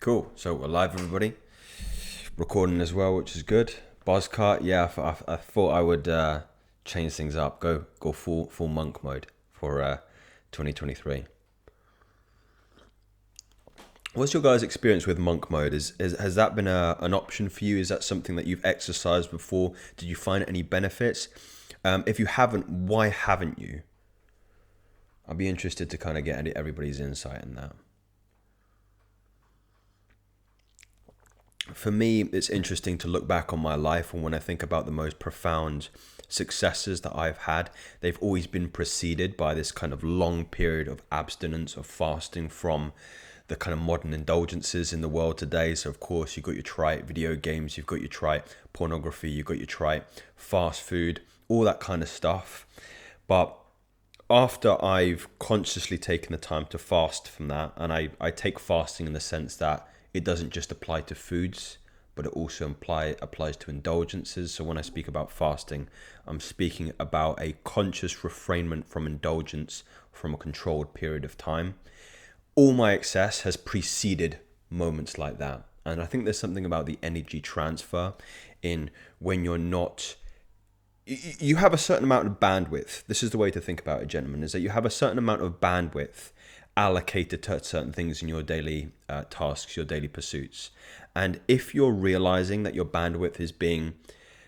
Cool. So we're live, everybody. Recording as well, which is good. Buzzcut, yeah. I thought I would change things up. Go full monk mode for 2023. What's your guys' experience with monk mode? Has that been an option for you? Is that something that you've exercised before? Did you find any benefits? If you haven't, why haven't you? I'd be interested to kind of get everybody's insight in that. For me, it's interesting to look back on my life, and when I think about the most profound successes that I've had, they've always been preceded by this kind of long period of abstinence, of fasting from the kind of modern indulgences in the world today. So of course you've got your trite video games, you've got your trite pornography, you've got your trite fast food, all that kind of stuff. But after I've consciously taken the time to fast from that, and I take fasting in the sense that it doesn't just apply to foods, but it also applies to indulgences. So when I speak about fasting, I'm speaking about a conscious refrainment from indulgence from a controlled period of time. All my excess has preceded moments like that. And I think there's something about the energy transfer in when you're not... You have a certain amount of bandwidth. This is the way to think about it, gentlemen, is that you have a certain amount of bandwidth allocated to certain things in your daily tasks, your daily pursuits. And if you're realizing that your bandwidth is being,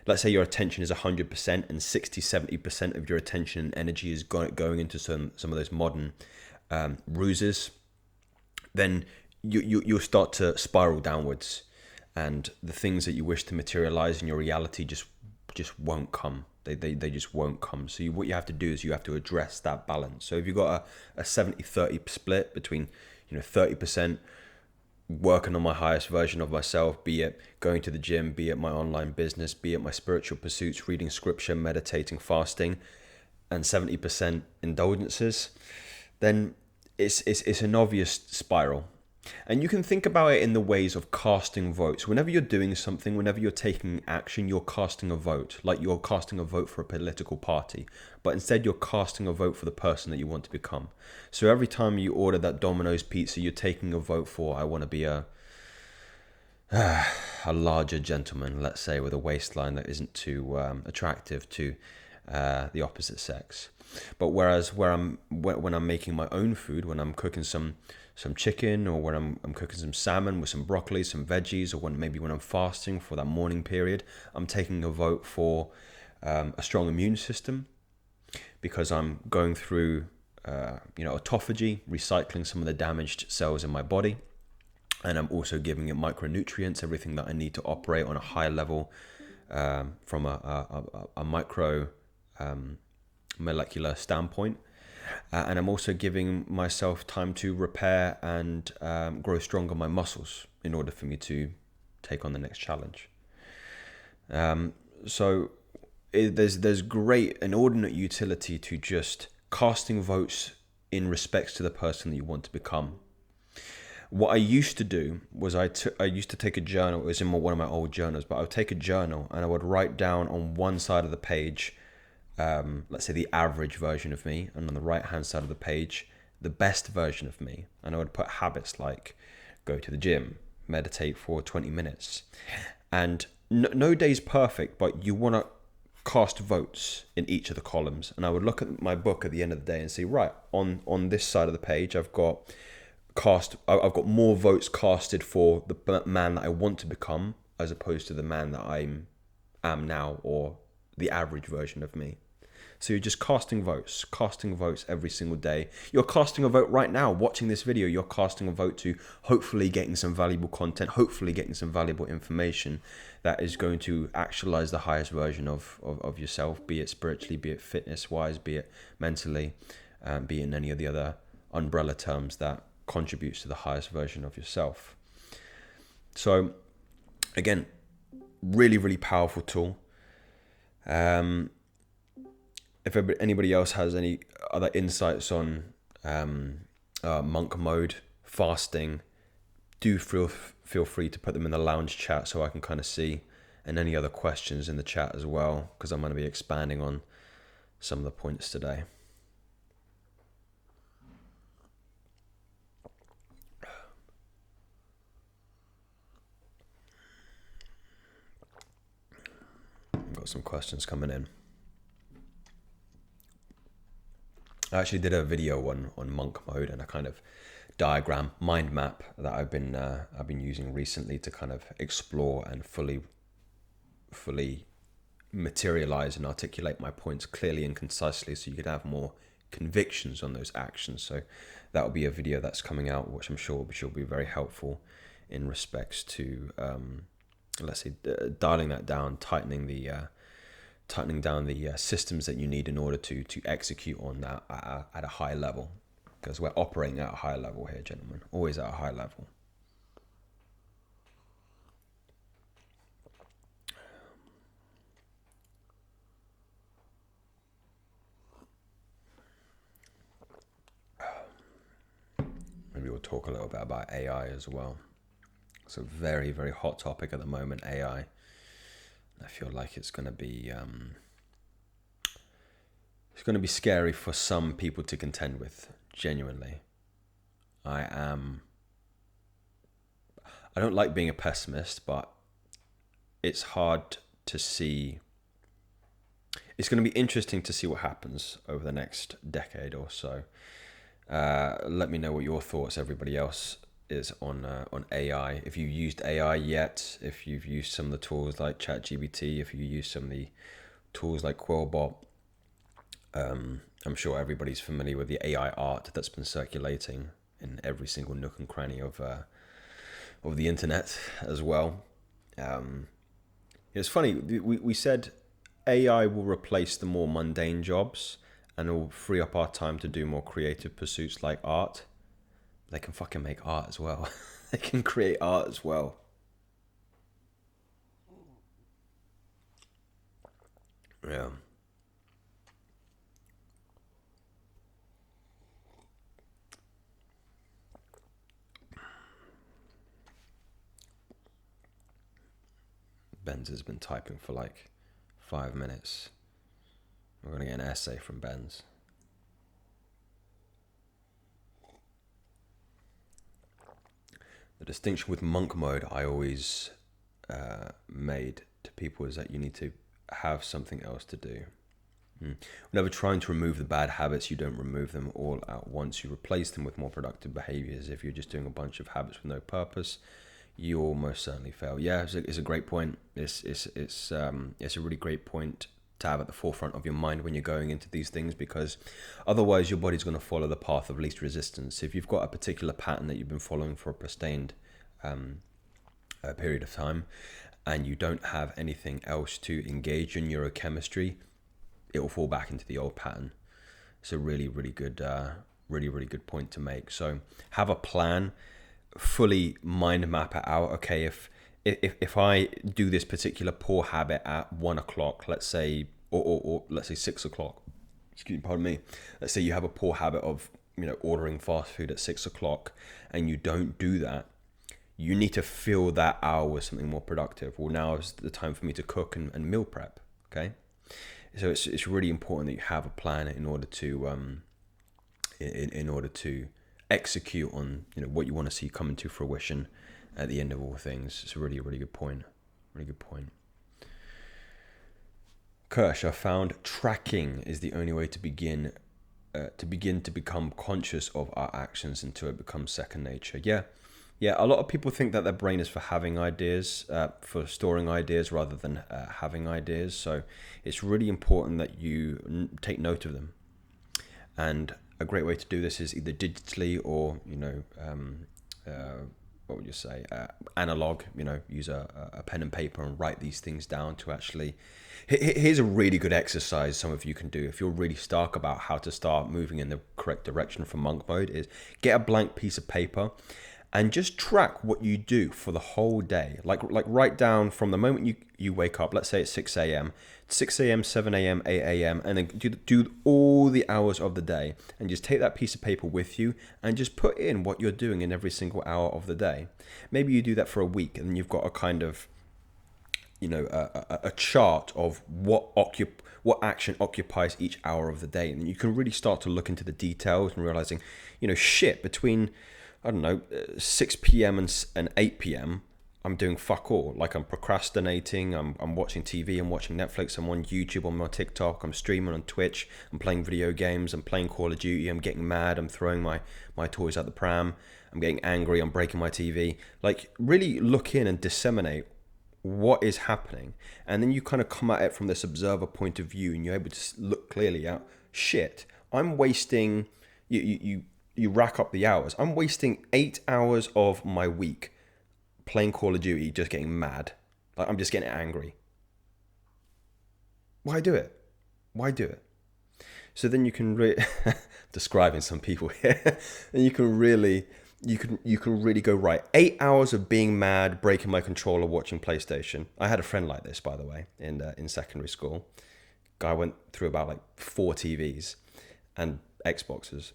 let's say your attention is 100% and 60-70% of your attention and energy is going into some of those modern ruses, then you'll start to spiral downwards, and the things that you wish to materialize in your reality just won't come. They just won't come. So what you have to do is you have to address that balance. So if you've got a 70-30 split between 30% working on my highest version of myself, be it going to the gym, be it my online business, be it my spiritual pursuits, reading scripture, meditating, fasting, and 70% indulgences, then it's an obvious spiral. And you can think about it in the ways of casting votes. Whenever you're doing something, whenever you're taking action, you're casting a vote, like you're casting a vote for a political party. But instead, you're casting a vote for the person that you want to become. So every time you order that Domino's pizza, you're taking a vote for, I want to be a larger gentleman, let's say, with a waistline that isn't too attractive to the opposite sex. But whereas when I'm making my own food, when I'm cooking some chicken, or when I'm cooking some salmon with some broccoli, some veggies, or when I'm fasting for that morning period, I'm taking a vote for a strong immune system, because I'm going through autophagy, recycling some of the damaged cells in my body, and I'm also giving it micronutrients, everything that I need to operate on a high level from a micro molecular standpoint. And I'm also giving myself time to repair and grow stronger my muscles in order for me to take on the next challenge. There's great inordinate utility to just casting votes in respects to the person that you want to become. What I used to do was I used to take a journal. It was in one of my old journals, but I would take a journal and I would write down on one side of the page, let's say the average version of me, and on the right hand side of the page, the best version of me. And I would put habits like go to the gym, meditate for 20 minutes. And no day's perfect, but you want to cast votes in each of the columns. And I would look at my book at the end of the day and see, right, on this side of the page, I've got more votes casted for the man that I want to become, as opposed to the man that I am now, or the average version of me. So you're just casting votes every single day. You're casting a vote right now, watching this video. You're casting a vote to hopefully getting some valuable content, hopefully getting some valuable information that is going to actualize the highest version of yourself, be it spiritually, be it fitness-wise, be it mentally, be it in any of the other umbrella terms that contributes to the highest version of yourself. So again, really, really powerful tool. If anybody else has any other insights on monk mode, fasting, do feel free to put them in the lounge chat so I can kind of see, and any other questions in the chat as well, because I'm going to be expanding on some of the points today. Got some questions coming in. I actually did a video on monk mode and a kind of diagram mind map that I've been using recently to kind of explore and fully materialize and articulate my points clearly and concisely, so you could have more convictions on those actions. So that will be a video that's coming out, which I'm sure will be very helpful in respects to let's say dialing that down, tightening down the systems that you need in order to execute on that at a high level, because we're operating at a high level here, gentlemen, always at a high level. Maybe we'll talk a little bit about AI as well. It's a very, very hot topic at the moment, AI. I feel like it's going to be scary for some people to contend with. Genuinely, I don't like being a pessimist, but it's hard to see. It's going to be interesting to see what happens over the next decade or so. Let me know what your thoughts, everybody else, is on AI. If you've used AI yet, if you've used some of the tools like ChatGPT, if you use some of the tools like Quillbot, I'm sure everybody's familiar with the AI art that's been circulating in every single nook and cranny of the internet as well. It's funny, we said AI will replace the more mundane jobs and it will free up our time to do more creative pursuits like art. They can fucking make art as well. They can create art as well. Yeah. Benz has been typing for like 5 minutes. We're going to get an essay from Benz. The distinction with monk mode I always made to people is that you need to have something else to do. Whenever trying to remove the bad habits, you don't remove them all at once. You replace them with more productive behaviors. If you're just doing a bunch of habits with no purpose, you will most certainly fail. Yeah, it's a great point. It's a really great point to have at the forefront of your mind when you're going into these things, because otherwise your body's going to follow the path of least resistance. If you've got a particular pattern that you've been following for a sustained period of time and you don't have anything else to engage in neurochemistry, it will fall back into the old pattern. It's a really good point to make. So have a plan, fully mind map it out. Okay, if I do this particular poor habit at 1 o'clock, let's say, or let's say 6 o'clock, pardon me. Let's say you have a poor habit of, ordering fast food at 6 o'clock and you don't do that. You need to fill that hour with something more productive. Well, now is the time for me to cook and meal prep. Okay. So it's really important that you have a plan in order to execute on what you want to see come into fruition at the end of all things. It's a really good point. Really good point. Kirsch, I found tracking is the only way to begin to become conscious of our actions until it becomes second nature. Yeah. A lot of people think that their brain is for having ideas, for storing ideas rather than having ideas. So it's really important that you take note of them. And a great way to do this is either digitally or, what would you say, analog, use a pen and paper and write these things down to actually... Here's a really good exercise some of you can do if you're really stark about how to start moving in the correct direction for monk mode, is get a blank piece of paper and just track what you do for the whole day. Like write down from the moment you wake up, let's say it's 6 a.m., 6 a.m., 7 a.m., 8 a.m., and then do all the hours of the day, and just take that piece of paper with you and just put in what you're doing in every single hour of the day. Maybe you do that for a week, and you've got a kind of, a chart of what action occupies each hour of the day. And you can really start to look into the details and realizing, between, I don't know, 6 p.m. and 8 p.m., I'm doing fuck all. Like I'm procrastinating. I'm watching TV. I'm watching Netflix. I'm on YouTube. I'm on TikTok. I'm streaming on Twitch. I'm playing video games. I'm playing Call of Duty. I'm getting mad. I'm throwing my toys at the pram. I'm getting angry. I'm breaking my TV. Like really look in and disseminate what is happening, and then you kind of come at it from this observer point of view, and you're able to look clearly at shit. I'm wasting. You rack up the hours. I'm wasting 8 hours of my week playing Call of Duty, just getting mad. Like I'm just getting angry. Why do it? Why do it? So then you can describing some people here, and you can really go right. 8 hours of being mad, breaking my controller, watching PlayStation. I had a friend like this, by the way, in secondary school. Guy went through about like 4 TVs and Xboxes.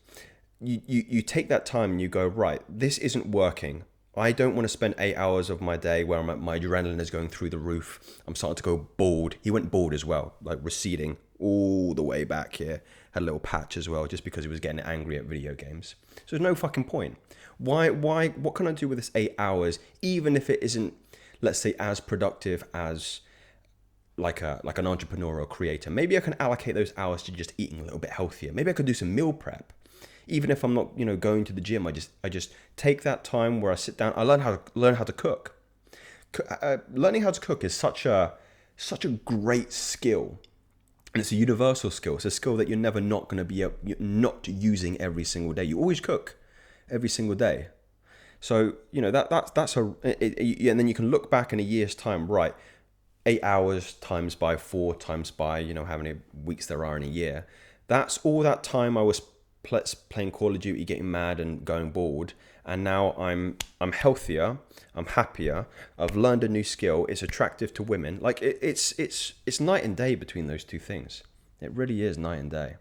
You take that time and you go, right, this isn't working. I don't want to spend 8 hours of my day where my adrenaline is going through the roof. I'm starting to go bald. He went bald as well, like receding all the way back here. Had a little patch as well, just because he was getting angry at video games. So there's no fucking point. What can I do with this 8 hours, even if it isn't, let's say, as productive as like an entrepreneur or creator? Maybe I can allocate those hours to just eating a little bit healthier. Maybe I could do some meal prep. Even if I'm not, going to the gym, I just take that time where I sit down. I learn how to cook. Learning how to cook is such a great skill, and it's a universal skill. It's a skill that you're never not going to be not using every single day. You always cook every single day. So that's and then you can look back in a year's time, right? 8 hours times by 4 times by how many weeks there are in a year. That's all that time I was playing Call of Duty, getting mad and going bald, and now I'm healthier, I'm happier, I've learned a new skill, it's attractive to women. Like it's night and day between those two things. It really is night and day.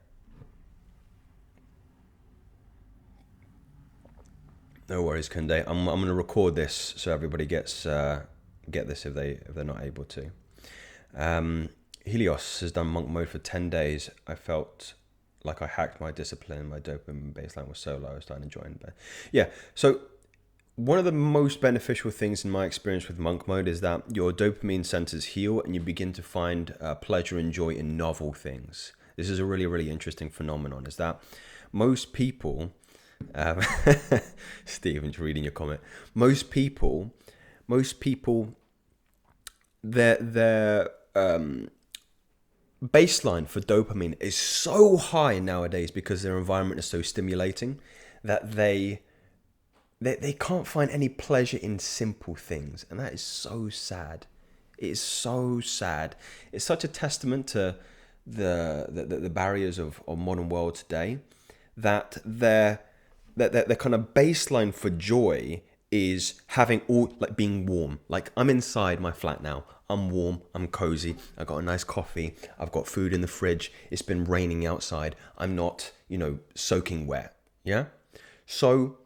No worries, Kunde. I'm going to record this so everybody get this if they're not able to. Helios has done monk mode for 10 days. I felt like I hacked my discipline. My dopamine baseline was so low. I started enjoying it. Yeah. So one of the most beneficial things in my experience with monk mode is that your dopamine centers heal and you begin to find pleasure and joy in novel things. This is a really, really interesting phenomenon, is that most people, Steven's reading your comment. Most people, their baseline for dopamine is so high nowadays because their environment is so stimulating that they can't find any pleasure in simple things, and that is so sad. It is so sad. It's such a testament to the barriers of modern world today that their kind of baseline for joy is having all, like, being warm. Like, I'm inside my flat now. I'm warm. I'm cozy. I got a nice coffee. I've got food in the fridge. It's been raining outside. I'm not, soaking wet. Yeah. So,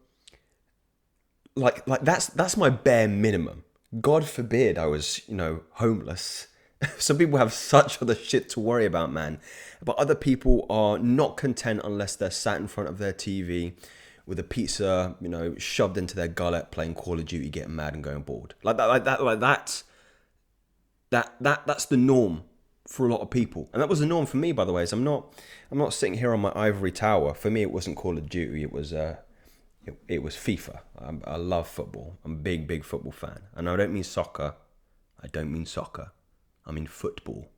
like that's my bare minimum. God forbid I was, homeless. Some people have such other shit to worry about, man. But other people are not content unless they're sat in front of their TV with a pizza, shoved into their gullet, playing Call of Duty, getting mad and going bored. That's the norm for a lot of people. And that was the norm for me, by the way. I'm not sitting here on my ivory tower. For me, it wasn't Call of Duty. It was FIFA. I love football. I'm a big football fan. And I don't mean soccer. I mean football.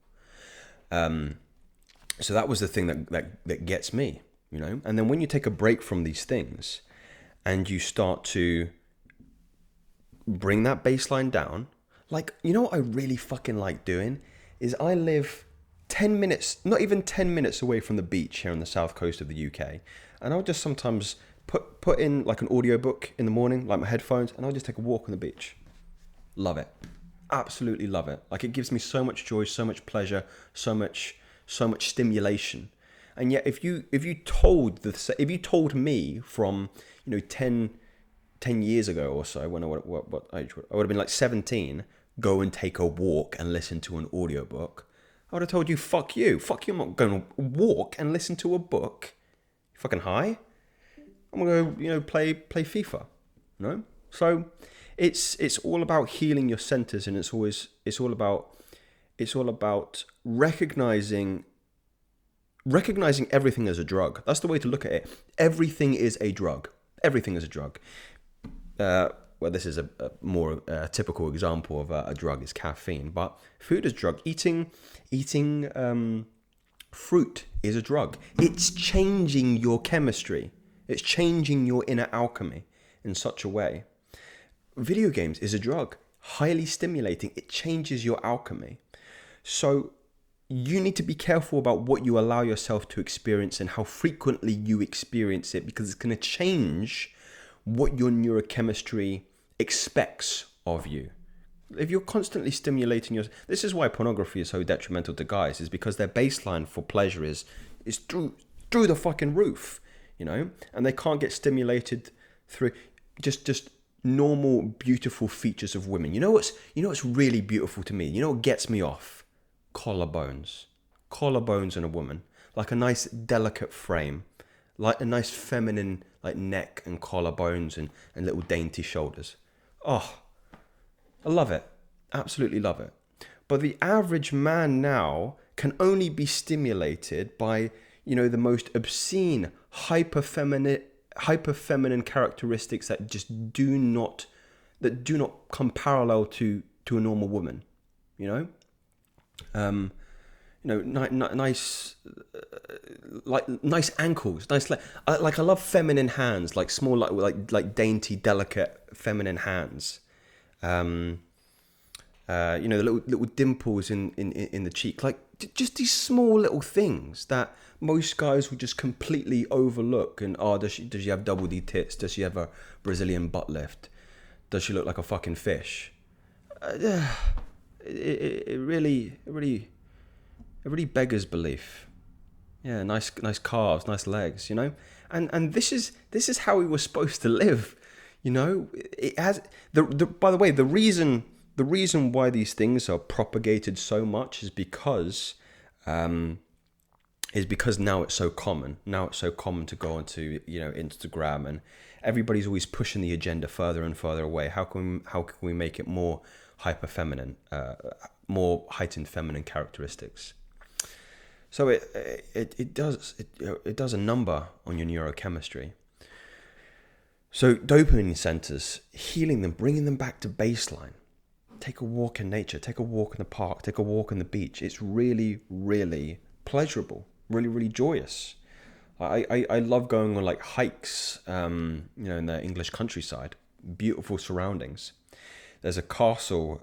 So that was the thing that gets me, And then when you take a break from these things and you start to bring that baseline down, like, what I really fucking like doing is I live 10 minutes, not even 10 minutes away from the beach here on the south coast of the UK. And I'll just sometimes put in like an audiobook in the morning, like my headphones, and I'll just take a walk on the beach. Love it. Absolutely love it. Like, it gives me so much joy, so much pleasure, so much stimulation. And yet if you told me from 10 years ago or so, when what age I would have been, like 17, go and take a walk and listen to an audiobook, I would have told you, fuck you, I'm not going to walk and listen to a book. You fucking high? I'm gonna go, play FIFA. So it's all about healing your centers, and it's all about recognizing everything as a drug. That's the way to look at it. Everything is a drug. Everything is a drug. Well, this is a more typical example of a drug is caffeine, but food is drug. Eating fruit is a drug. It's changing your chemistry. It's changing your inner alchemy in such a way. Video games is a drug. Highly stimulating. It changes your alchemy. So you need to be careful about what you allow yourself to experience and how frequently you experience it, because it's going to change what your neurochemistry expects of you. If you're constantly stimulating this is why pornography is so detrimental to guys, is because their baseline for pleasure is through the fucking roof, and they can't get stimulated through just normal beautiful features of women. You know what's really beautiful to me? You know what gets me off? Collarbones in a woman, like a nice delicate frame, like a nice feminine like neck and collarbones and little dainty shoulders. Oh, I love it. Absolutely love it. But the average man now can only be stimulated by, the most obscene, hyper feminine characteristics that just do not come parallel to a normal woman. Nice, nice ankles, nice I love feminine hands, like small, like dainty, delicate feminine hands. The little dimples in the cheek, like just these small little things that most guys will just completely overlook. And does she have double D tits? Does she have a Brazilian butt lift? Does she look like a fucking fish? It really beggars belief. Yeah, nice calves, nice legs, and this is how we were supposed to live. It has by the way, the reason why these things are propagated so much is because now it's so common. Now it's so common to go onto Instagram, and everybody's always pushing the agenda further and further away. How can we make it more hyper feminine, more heightened feminine characteristics? So it does a number on your neurochemistry. So dopamine centers, healing them, bringing them back to baseline. Take a walk in nature, take a walk in the park, take a walk on the beach. It's really, really pleasurable, really, really joyous. I love going on like hikes, in the English countryside, beautiful surroundings. There's a castle,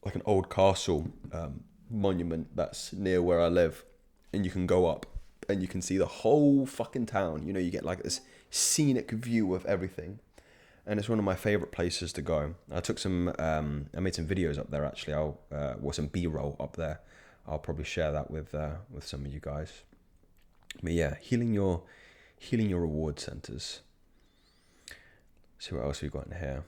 like an old castle monument that's near where I live, and you can go up and you can see the whole fucking town. You get like this scenic view of everything, and it's one of my favorite places to go. I took I made some videos up there actually. Or some B-roll up there. I'll probably share that with some of you guys. But yeah, healing your reward centers. See what else we've got in here.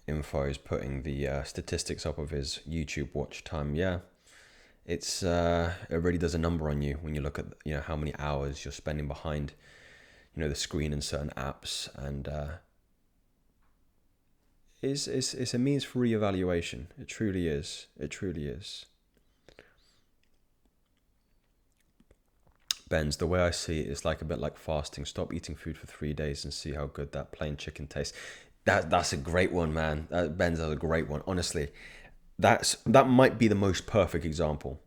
Info is putting the statistics up of his YouTube watch time. Yeah, it really does a number on you when you look at how many hours you're spending behind the screen in certain apps, and it's a means for reevaluation. It truly is. Ben's, the way I see it is like a bit like fasting. Stop eating food for 3 days and see how good that plain chicken tastes. That's a great one, man. Ben's a great one. Honestly, that might be the most perfect example.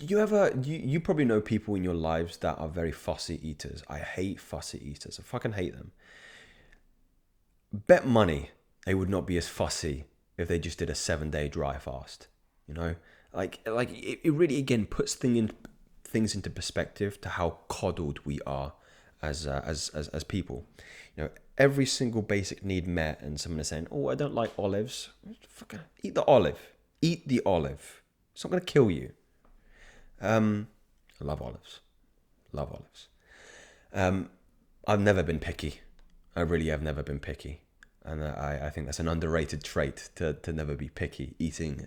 You probably know people in your lives that are very fussy eaters. I hate fussy eaters. I fucking hate them. Bet money they would not be as fussy if they just did a 7-day dry fast. Like it really again puts things into perspective to how coddled we are as people. Every single basic need met, and someone is saying, "Oh, I don't like olives." Fucking eat the olive. Eat the olive. It's not going to kill you. I love olives. I've never been picky. I really have never been picky, and I think that's an underrated trait to never be picky eating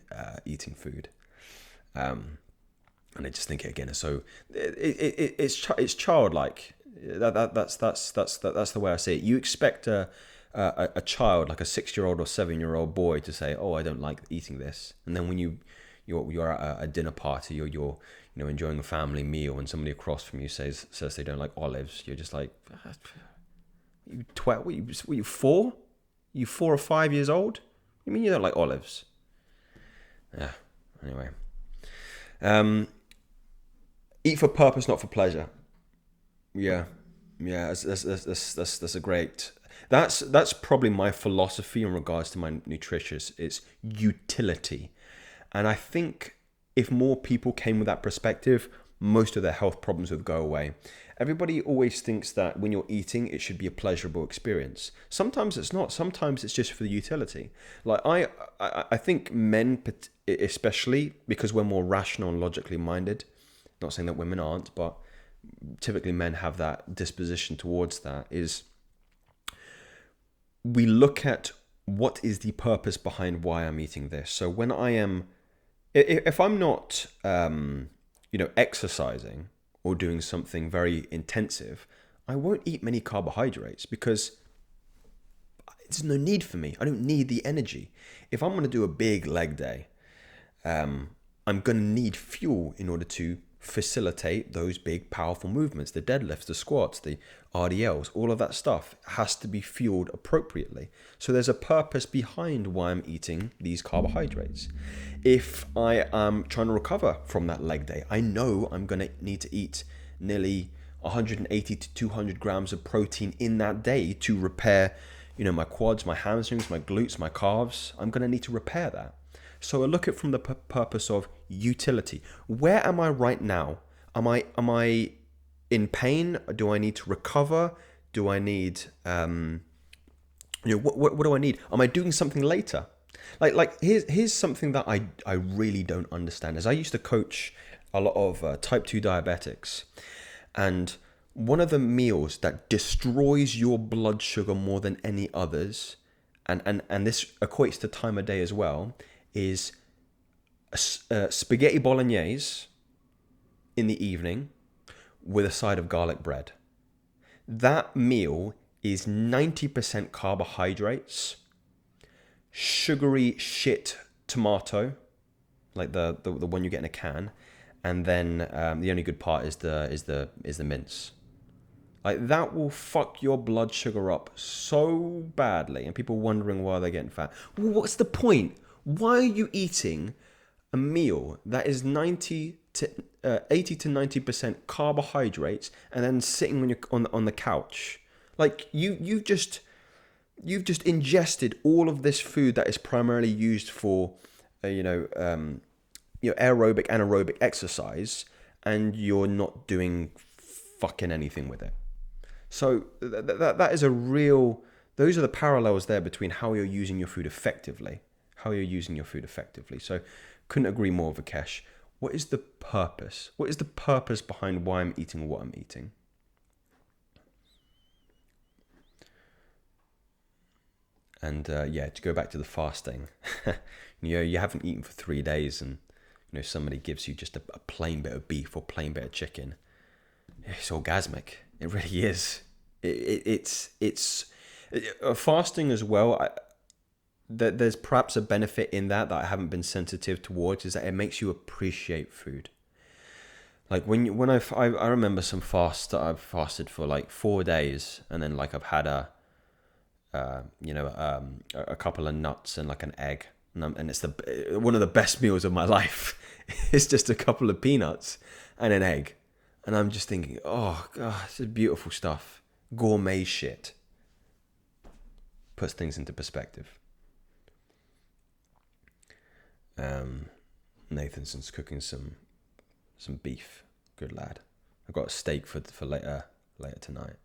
food. And I just think again, so it's childlike. That's the way I see it. You expect a child, like a 6-year-old or 7-year-old boy, to say, "Oh, I don't like eating this," and then when you're at a dinner party, or you're enjoying a family meal, and somebody across from you says they don't like olives, you're just like, "You twat? What you 4? You 4 or 5 years old? You mean you don't like olives?" Yeah. Anyway. Eat for purpose, not for pleasure. Yeah, yeah. That's a great. That's probably my philosophy in regards to my nutrition. It's utility, and I think if more people came with that perspective, most of their health problems would go away. Everybody always thinks that when you're eating, it should be a pleasurable experience. Sometimes it's not. Sometimes it's just for the utility. Like I think men, especially because we're more rational and logically minded. Not saying that women aren't, but typically men have that disposition towards that, is we look at what is the purpose behind why I'm eating this. So when if I'm not, exercising or doing something very intensive, I won't eat many carbohydrates because there's no need for me. I don't need the energy. If I'm going to do a big leg day, I'm going to need fuel in order to facilitate those big, powerful movements. The deadlifts, the squats, the RDLs, all of that stuff has to be fueled appropriately. So there's a purpose behind why I'm eating these carbohydrates. If I am trying to recover from that leg day, I know I'm going to need to eat nearly 180 to 200 grams of protein in that day to repair, my quads, my hamstrings, my glutes, my calves. I'm going to need to repair that. So I look at it from the purpose of utility. Where am I right now? Am I in pain? Do I need to recover? Do I need what do I need? Am I doing something later? Like here's something that I really don't understand. Is I used to coach a lot of type 2 diabetics, and one of the meals that destroys your blood sugar more than any others, and this equates to time of day as well, is spaghetti bolognese in the evening with a side of garlic bread. That meal is 90% carbohydrates, sugary shit tomato, like the one you get in a can, and then the only good part is the mince. Like that will fuck your blood sugar up so badly, and people wondering why they're getting fat. Well, what's the point? Why are you eating a meal that is 80 to 90% carbohydrates and then sitting on the couch? Like you've just ingested all of this food that is primarily used for aerobic, anaerobic exercise, and you're not doing fucking anything with it. So that is those are the parallels there between how you're using your food effectively. So couldn't agree more, Vikesh. What is the purpose? What is the purpose behind why I'm eating what I'm eating? And to go back to the fasting, you haven't eaten for 3 days, and somebody gives you just a plain bit of beef or plain bit of chicken. It's orgasmic. It really is. It's fasting as well. There's perhaps a benefit in that I haven't been sensitive towards, is that it makes you appreciate food. Like when I remember some fasts that I've fasted for like 4 days, and then like I've had a couple of nuts and like an egg, and it's one of the best meals of my life. It's just a couple of peanuts and an egg, and I'm just thinking, oh god, this is beautiful stuff, gourmet shit. Puts things into perspective. Nathanson's cooking some beef. Good lad. I've got a steak for later tonight.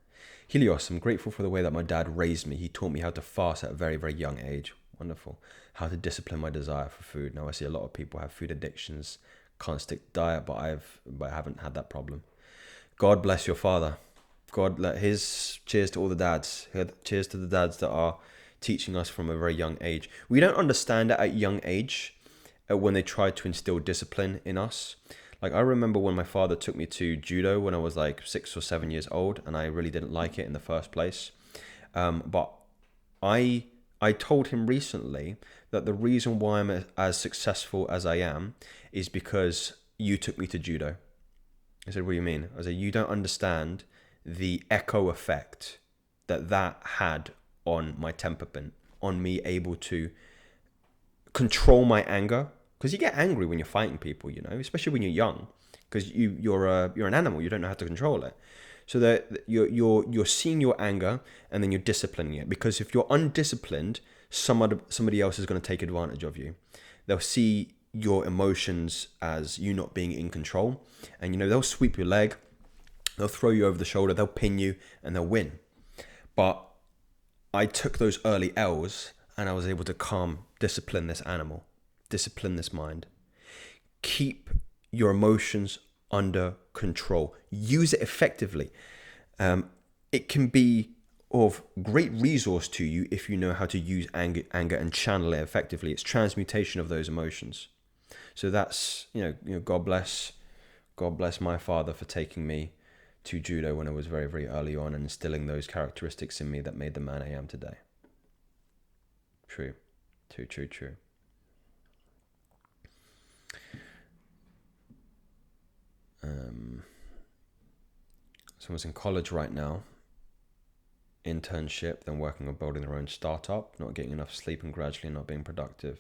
Helios, I'm grateful for the way that my dad raised me. He taught me how to fast at a very, very young age. Wonderful. How to discipline my desire for food. Now I see a lot of people have food addictions, can't stick to diet, but I haven't had that problem. God bless your father. God let his cheers to all the dads. Cheers to the dads that are teaching us from a very young age. We don't understand it at young age when they try to instill discipline in us. Like, I remember when my father took me to judo when I was like 6 or 7 years old, and I really didn't like it in the first place. But I I told him recently that the reason why I'm as successful as I am is because you took me to judo. I said, what do you mean? I said, you don't understand the echo effect that had on my temperament, on me able to control my anger. Because you get angry when you're fighting people, you know, especially when you're young, because you're an animal, you don't know how to control it. So that you're seeing your anger and then you're disciplining it. Because if you're undisciplined, somebody else is going to take advantage of you. They'll see your emotions as you not being in control, and they'll sweep your leg, they'll throw you over the shoulder, they'll pin you, and they'll win. But I took those early L's and I was able to discipline this animal, discipline this mind. Keep your emotions under control. Use it effectively. It can be of great resource to you if you know how to use anger and channel it effectively. It's transmutation of those emotions. So that's, God bless my father for taking me to judo when I was very, very early on and instilling those characteristics in me that made the man I am today. True. Someone's in college right now, internship, then working on building their own startup, not getting enough sleep and gradually not being productive.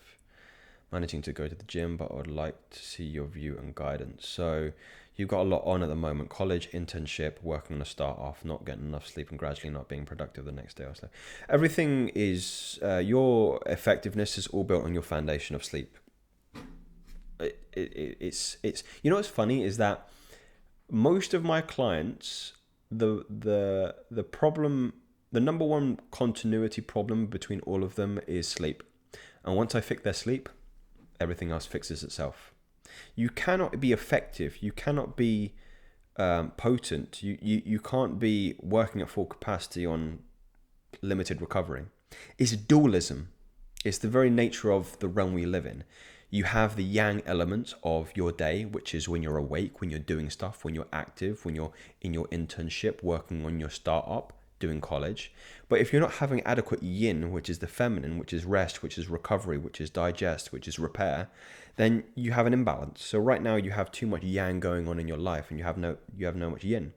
Managing to go to the gym, but I would like to see your view and guidance. So you've got a lot on at the moment. College, internship, working on a startup, not getting enough sleep and gradually not being productive the next day or so. Everything is, your effectiveness is all built on your foundation of sleep. It's what's funny is that most of my clients, the problem, the number one continuity problem between all of them is sleep. And once I fix their sleep, everything else fixes itself. You cannot be effective. You cannot be potent. You can't be working at full capacity on limited recovery. It's dualism. It's the very nature of the realm we live in. You have the yang elements of your day, which is when you're awake, when you're doing stuff, when you're active, when you're in your internship, working on your startup, doing college. But if you're not having adequate yin, which is the feminine, which is rest, which is recovery, which is digest, which is repair, then you have an imbalance. So right now you have too much yang going on in your life and you have no much yin.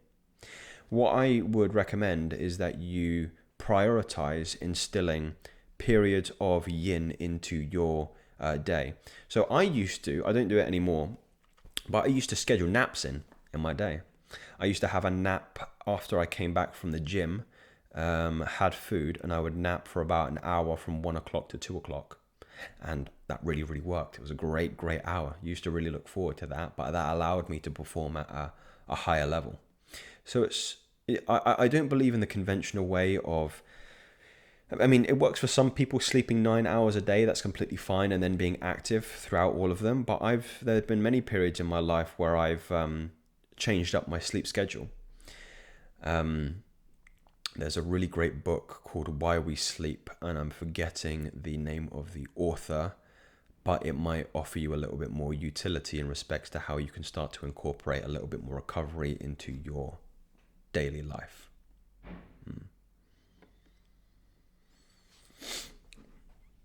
What I would recommend is that you prioritize instilling periods of yin into your day. So I don't do it anymore, but I used to schedule naps in my day. I used to have a nap after I came back from the gym, had food, and I would nap for about an hour from 1 o'clock to 2 o'clock. And that really, really worked. It was a great, great hour. Used to really look forward to that, but that allowed me to perform at a higher level. So I don't believe in the conventional way of, I mean, it works for some people sleeping 9 hours a day. That's completely fine. And then being active throughout all of them. But there have been many periods in my life where I've changed up my sleep schedule. There's a really great book called Why We Sleep, and I'm forgetting the name of the author, but it might offer you a little bit more utility in respects to how you can start to incorporate a little bit more recovery into your daily life.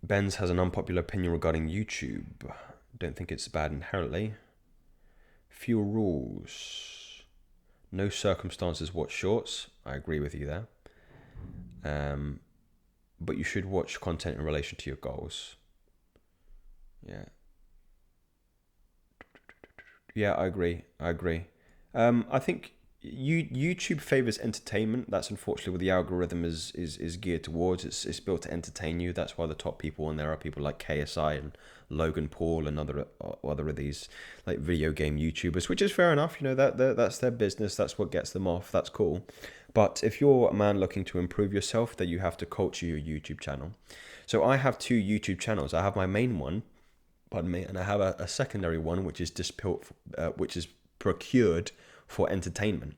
Benz has an unpopular opinion regarding YouTube. Don't think it's bad inherently. Fewer rules. No circumstances watch shorts. I agree with you there. But you should watch content in relation to your goals. Yeah, I agree. I think YouTube favors entertainment. That's unfortunately what the algorithm is geared towards. It's built to entertain you. That's why the top people on there are people like KSI and Logan Paul and other of these like video game YouTubers, which is fair enough. That's their business. That's what gets them off. That's cool. But if you're a man looking to improve yourself, then you have to culture your YouTube channel. So I have 2 YouTube channels. I have my main one, pardon me, and I have a secondary one which is procured for entertainment.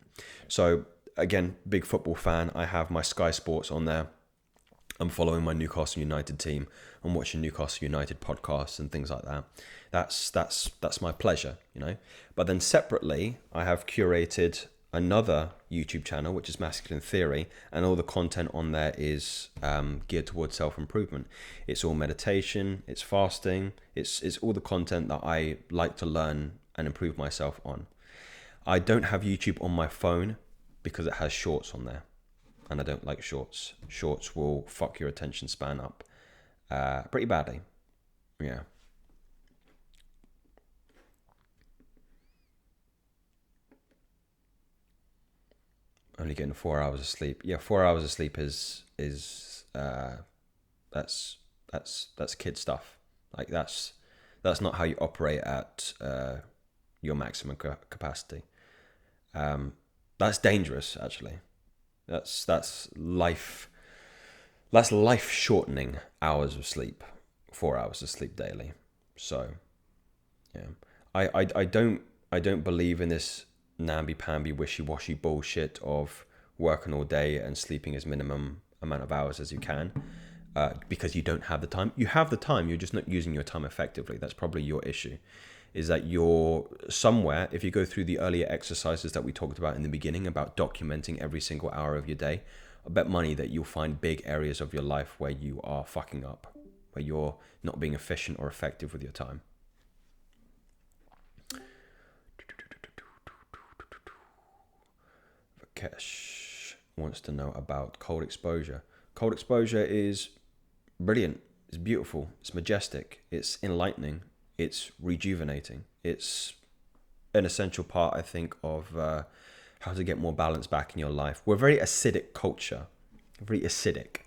So again, big football fan. I have my Sky Sports on there. I'm following my Newcastle United team. I'm watching Newcastle United podcasts and things like that. That's my pleasure, you know. But then separately, I have curated another YouTube channel, which is Masculine Theory, and all the content on there is geared towards self-improvement. It's all meditation, it's fasting, it's all the content that I like to learn and improve myself on. I don't have YouTube on my phone because it has shorts on there, and I don't like shorts. Shorts will fuck your attention span up pretty badly. Yeah. Only getting 4 hours of sleep. Yeah, 4 hours of sleep is that's kid stuff. Like that's not how you operate at your maximum capacity. That's dangerous, actually. That's life shortening hours of sleep. 4 hours of sleep daily. So yeah, I don't believe in this namby-pamby, wishy-washy bullshit of working all day and sleeping as minimum amount of hours as you can, because you don't have the time. You have the time, you're just not using your time effectively. That's probably your issue, is that you're somewhere, if you go through the earlier exercises that we talked about in the beginning about documenting every single hour of your day, I bet money that you'll find big areas of your life where you are fucking up, where you're not being efficient or effective with your time. Kesh wants to know about cold exposure. Cold exposure is brilliant. It's beautiful. It's majestic. It's enlightening. It's rejuvenating. It's an essential part, I think, of how to get more balance back in your life. We're a very acidic culture. Very acidic.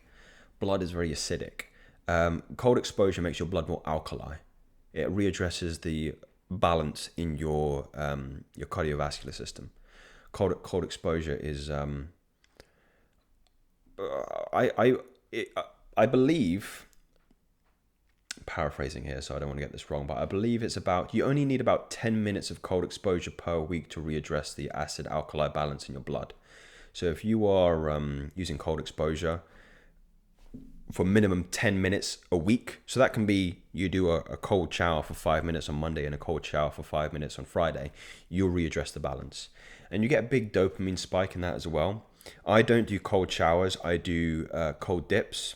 Blood is very acidic. Cold exposure makes your blood more alkali. It readdresses the balance in your cardiovascular system. Cold exposure is I believe, paraphrasing here so I don't want to get this wrong, but I believe it's about, you only need about 10 minutes of cold exposure per week to readdress the acid alkali balance in your blood. So if you are using cold exposure for minimum 10 minutes a week, so that can be you do a cold shower for 5 minutes on Monday and a cold shower for 5 minutes on Friday, you'll readdress the balance. And you get a big dopamine spike in that as well. I don't do cold showers, I do cold dips.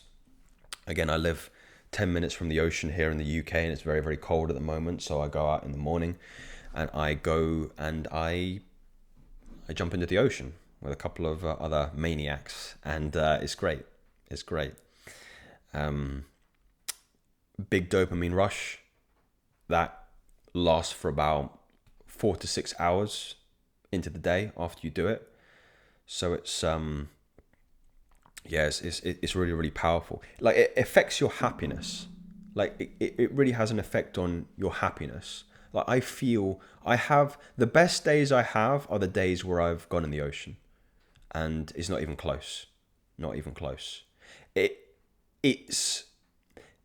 Again, I live 10 minutes from the ocean here in the UK, and it's very, very cold at the moment, so I go out in the morning and I go and I jump into the ocean with a couple of other maniacs, and it's great. It's great. Big dopamine rush that lasts for about 4 to 6 hours into the day after you do it. So it's it's really, really powerful. Like, it affects your happiness. Like it really has an effect on your happiness. Like, I feel the best days I have are the days where I've gone in the ocean, and it's not even close. Not even close. It's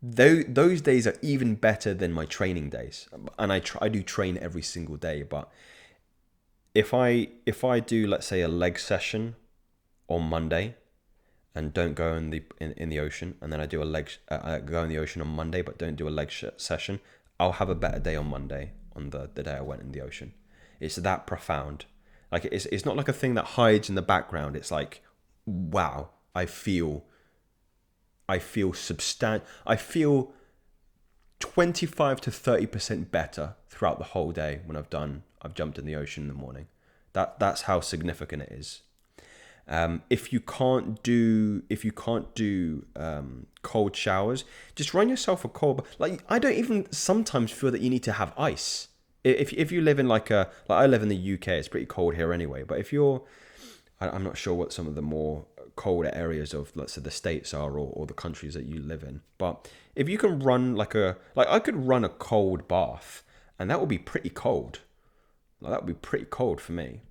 those days are even better than my training days, and I do train every single day. But if I do, let's say, a leg session on Monday and don't go in the ocean, and then I do I go in the ocean on Monday but don't do a leg session, I'll have a better day on Monday, on the day I went in the ocean. It's that profound. Like, it's not like a thing that hides in the background. It's like, wow, I feel 25 to 30% better throughout the whole day when I've jumped in the ocean in the morning. That's how significant it is. If you can't do cold showers, just run yourself a cold. Like, I don't even sometimes feel that you need to have ice. If you live in like I live in the UK, it's pretty cold here anyway. But if I'm not sure what some of the more colder areas of, let's say, the States are, or the countries that you live in. But if you can run I could run a cold bath, and that would be pretty cold. Like, that would be pretty cold for me.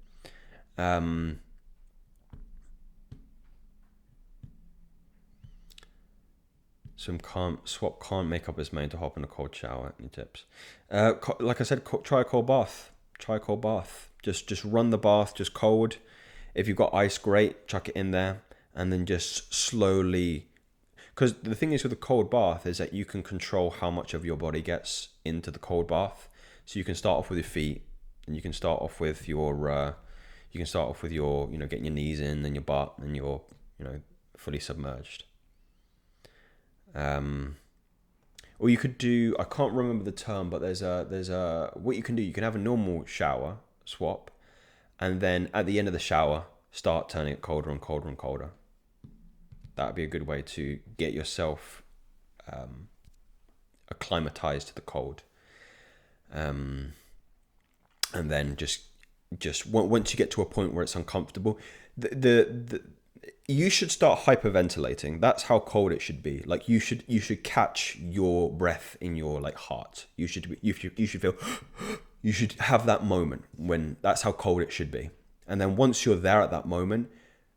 Swap can't make up his mind to hop in a cold shower. Any tips? Like I said, try a cold bath. Just run the bath, just cold. If you've got ice, great, chuck it in there, and then just slowly, Because the thing is with a cold bath is that you can control how much of your body gets into the cold bath. So you can start off with your feet, and you can start off with your, getting your knees in and your butt, and you're, fully submerged. Or you could do, I can't remember the term, but there's what you can do. You can have a normal shower swap, and then at the end of the shower, start turning it colder and colder and colder. That would be a good way to get yourself acclimatized to the cold. And then just once you get to a point where it's uncomfortable, you should start hyperventilating. That's how cold it should be. Like you should catch your breath in your heart. You should feel, you should have that moment when that's how cold it should be. And then once you're there at that moment,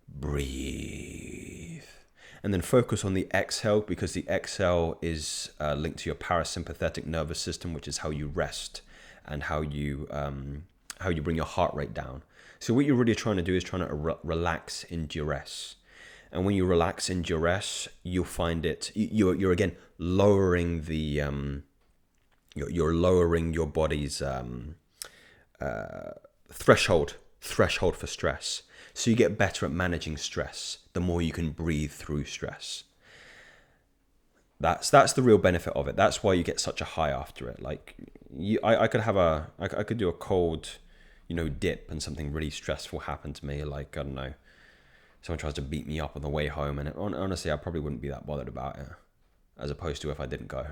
breathe. And then focus on the exhale, because the exhale is linked to your parasympathetic nervous system, which is how you rest and how you bring your heart rate down. So what you're really trying to do is trying to relax in duress. And when you relax in duress, you'll find it, you're again lowering the, you're lowering your body's threshold for stress. So you get better at managing stress the more you can breathe through stress. That's the real benefit of it. That's why you get such a high after it. Like I could do a cold, dip, and something really stressful happened to me. Like, I don't know, someone tries to beat me up on the way home, and honestly, I probably wouldn't be that bothered about it, as opposed to if I didn't go.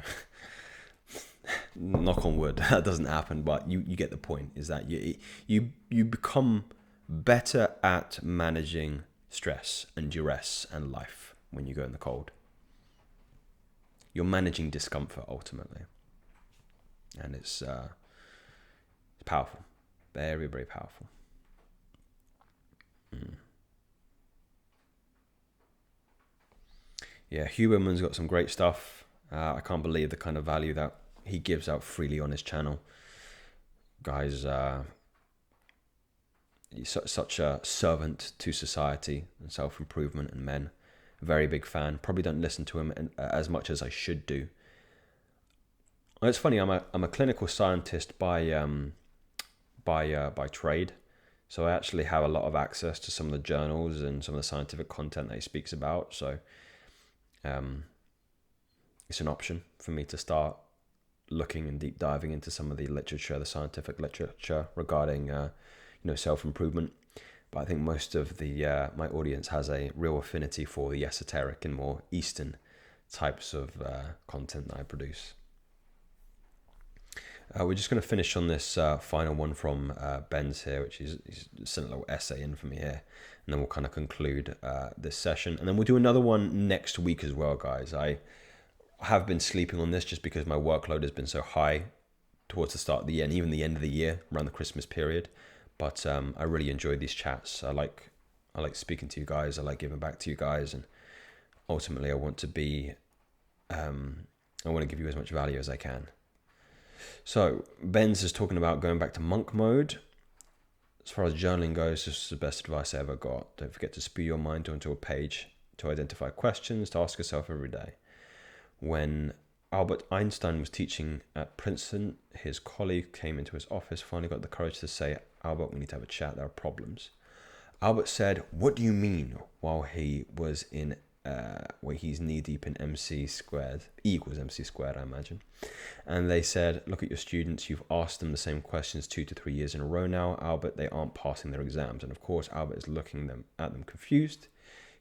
Knock on wood, that doesn't happen, but you get the point. Is that you become better at managing stress and duress and life when you go in the cold. You're managing discomfort ultimately, and it's powerful, very, very powerful. Yeah, Huberman's got some great stuff. I can't believe the kind of value that he gives out freely on his channel. Guys, he's such a servant to society and self-improvement and men. Very big fan. Probably don't listen to him as much as I should do. It's funny. I'm a clinical scientist by trade, so I actually have a lot of access to some of the journals and some of the scientific content that he speaks about. So, it's an option for me to start looking and deep diving into some of the literature, the scientific literature regarding self-improvement. But I think most of the my audience has a real affinity for the esoteric and more Eastern types of content that I produce. We're just going to finish on this final one from Ben's here, which he's sent a little essay in for me here, and then we'll kind of conclude this session, and then we'll do another one next week as well, guys. I have been sleeping on this just because my workload has been so high towards the start of the year and even the end of the year around the Christmas period. But I really enjoy these chats. I like speaking to you guys. I like giving back to you guys, and ultimately, I want to be. I want to give you as much value as I can. So Ben's is talking about going back to monk mode. As far as journaling goes, this is the best advice I ever got. Don't forget to spew your mind onto a page to identify questions to ask yourself every day. When Albert Einstein was teaching at Princeton, his colleague came into his office, finally got the courage to say, "Albert, we need to have a chat, there are problems." Albert said, "What do you mean?" while he was in, where he's knee deep in MC squared, E equals MC squared, I imagine. And they said, "Look at your students, you've asked them the same questions 2 to 3 years in a row now, Albert, they aren't passing their exams." And of course, Albert is looking at them confused.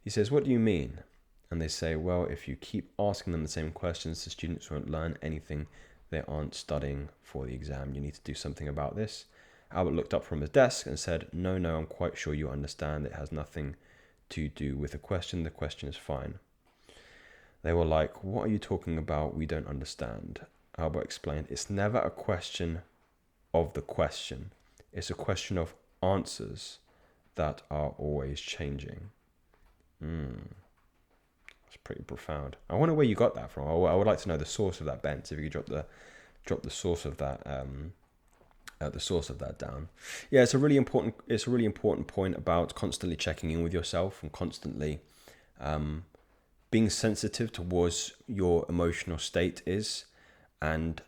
He says, "What do you mean?" And they say, "Well, if you keep asking them the same questions, the students won't learn anything. They aren't studying for the exam. You need to do something about this." Albert looked up from his desk and said, No, I'm quite sure you understand. It has nothing to do with the question. The question is fine." They were like, "What are you talking about? We don't understand." Albert explained, "It's never a question of the question. It's a question of answers that are always changing." It's pretty profound. I wonder where you got that from. I would like to know the source of that, Ben. So if you could drop the source of that down. Yeah, it's a really important point about constantly checking in with yourself and constantly being sensitive towards your emotional state is, and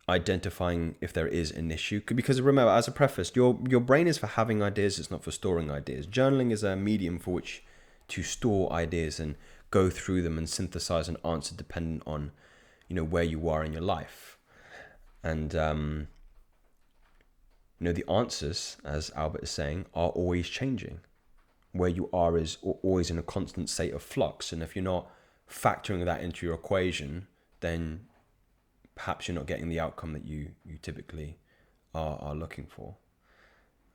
identifying if there is an issue. Because remember, as a preface, your brain is for having ideas, it's not for storing ideas. Journaling is a medium for which to store ideas and go through them and synthesize an answer dependent on, where you are in your life. And the answers, as Albert is saying, are always changing. Where you are is always in a constant state of flux, and if you're not factoring that into your equation, then perhaps you're not getting the outcome that you typically are looking for.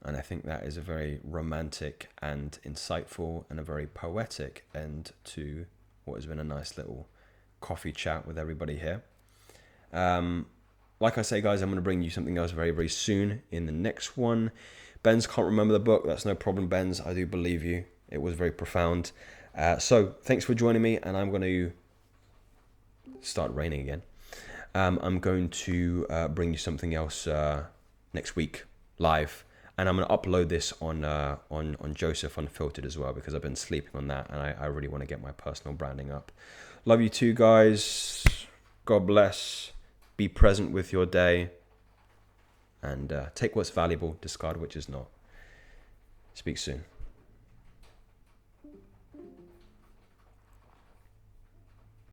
And I think that is a very romantic and insightful and a very poetic end to what has been a nice little coffee chat with everybody here. Like I say, guys, I'm going to bring you something else very, very soon in the next one. Benz can't remember the book. That's no problem, Benz. I do believe you. It was very profound. So thanks for joining me, and I'm going to start raining again. I'm going to bring you something else next week live, and I'm going to upload this on Joseph Unfiltered as well, because I've been sleeping on that, and I really want to get my personal branding up. Love you too, guys. God bless. Be present with your day, and take what's valuable, discard which is not. Speak soon.